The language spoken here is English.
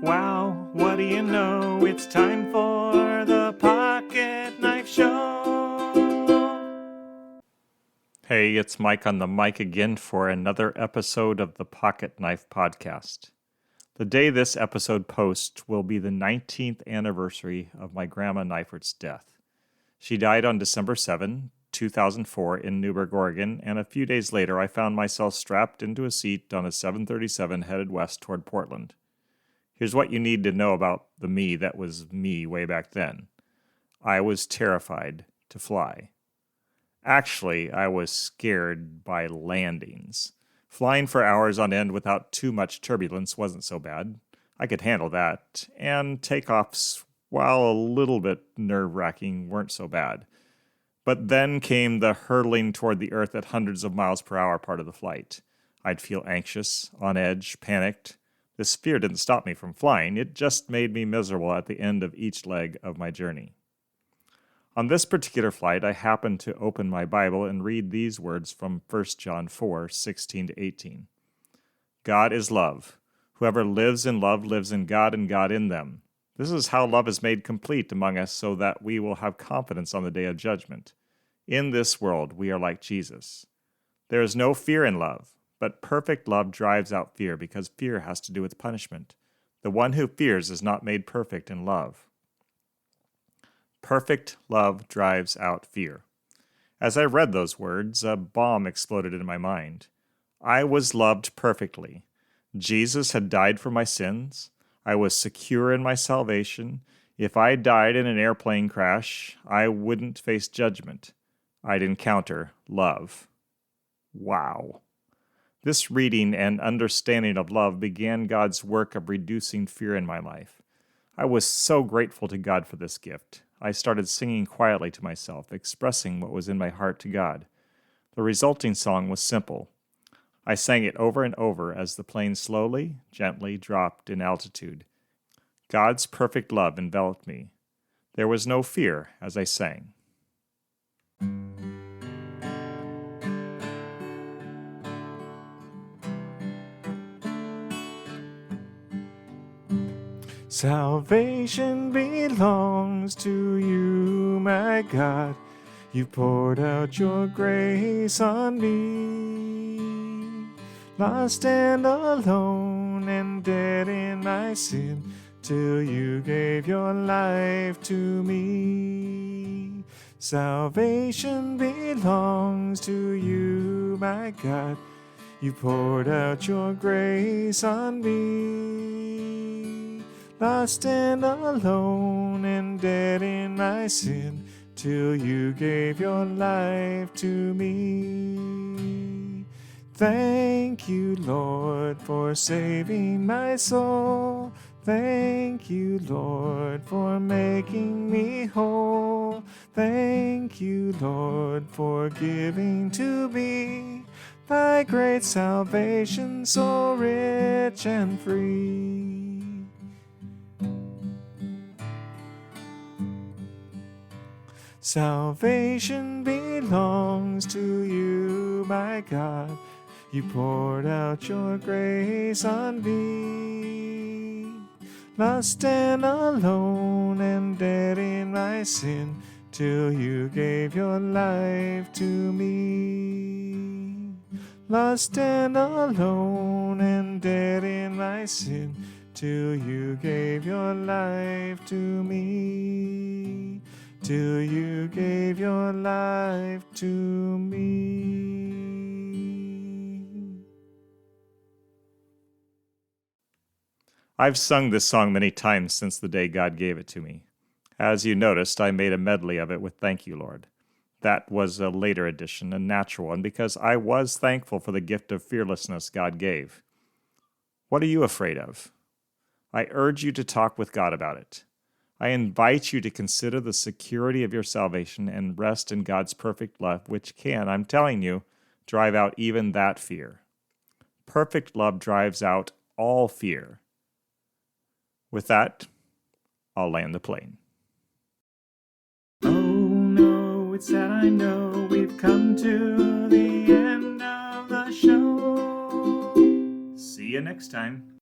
wow, what do you know? It's time for the Pocket Knife Show. Hey, it's Mike on the mic again for another episode of the Pocket Knife Podcast. The day this episode posts will be the 19th anniversary of my grandma Neifert's death. She died on December 7, 2004 in Newberg, Oregon, and a few days later I found myself strapped into a seat on a 737 headed west toward Portland. Here's what you need to know about the me that was me way back then. I was terrified to fly. Actually, I was scared by landings. Flying for hours on end without too much turbulence wasn't so bad. I could handle that, and takeoffs, while a little bit nerve-wracking, weren't so bad. But then came the hurtling toward the earth at hundreds of miles per hour part of the flight. I'd feel anxious, on edge, panicked. This fear didn't stop me from flying, it just made me miserable at the end of each leg of my journey. On this particular flight, I happened to open my Bible and read these words from 1 John 4, 16 to 18. God is love. Whoever lives in love lives in God and God in them. This is how love is made complete among us so that we will have confidence on the day of judgment. In this world, we are like Jesus. There is no fear in love, but perfect love drives out fear because fear has to do with punishment. The one who fears is not made perfect in love. Perfect love drives out fear. As I read those words, a bomb exploded in my mind. I was loved perfectly. Jesus had died for my sins. I was secure in my salvation. If I died in an airplane crash, I wouldn't face judgment. I'd encounter love. Wow. This reading and understanding of love began God's work of reducing fear in my life. I was so grateful to God for this gift. I started singing quietly to myself, expressing what was in my heart to God. The resulting song was simple. I sang it over and over as the plane slowly, gently dropped in altitude. God's perfect love enveloped me. There was no fear as I sang. Salvation belongs to you, my God. You poured out your grace on me. Lost and alone and dead in my sin, till you gave your life to me. Salvation belongs to you, my God. You poured out your grace on me. Lost and alone and dead in my sin, till you gave your life to me. Thank you, Lord, for saving my soul. Thank you, Lord, for making me whole. Thank you, Lord, for giving to me thy great salvation, so rich and free. Salvation belongs to you, my God. You poured out your grace on me. Lost and alone and dead in my sin, till you gave your life to me. Lost and alone and dead in my sin, till you gave your life to me. Till you gave your life to me. I've sung this song many times since the day God gave it to me. As you noticed, I made a medley of it with Thank You, Lord. That was a later addition, a natural one, because I was thankful for the gift of fearlessness God gave. What are you afraid of? I urge you to talk with God about it. I invite you to consider the security of your salvation and rest in God's perfect love, which can, I'm telling you, drive out even that fear. Perfect love drives out all fear. With that, I'll land the plane. Oh no, it's sad, I know we've come to the end of the show. See you next time.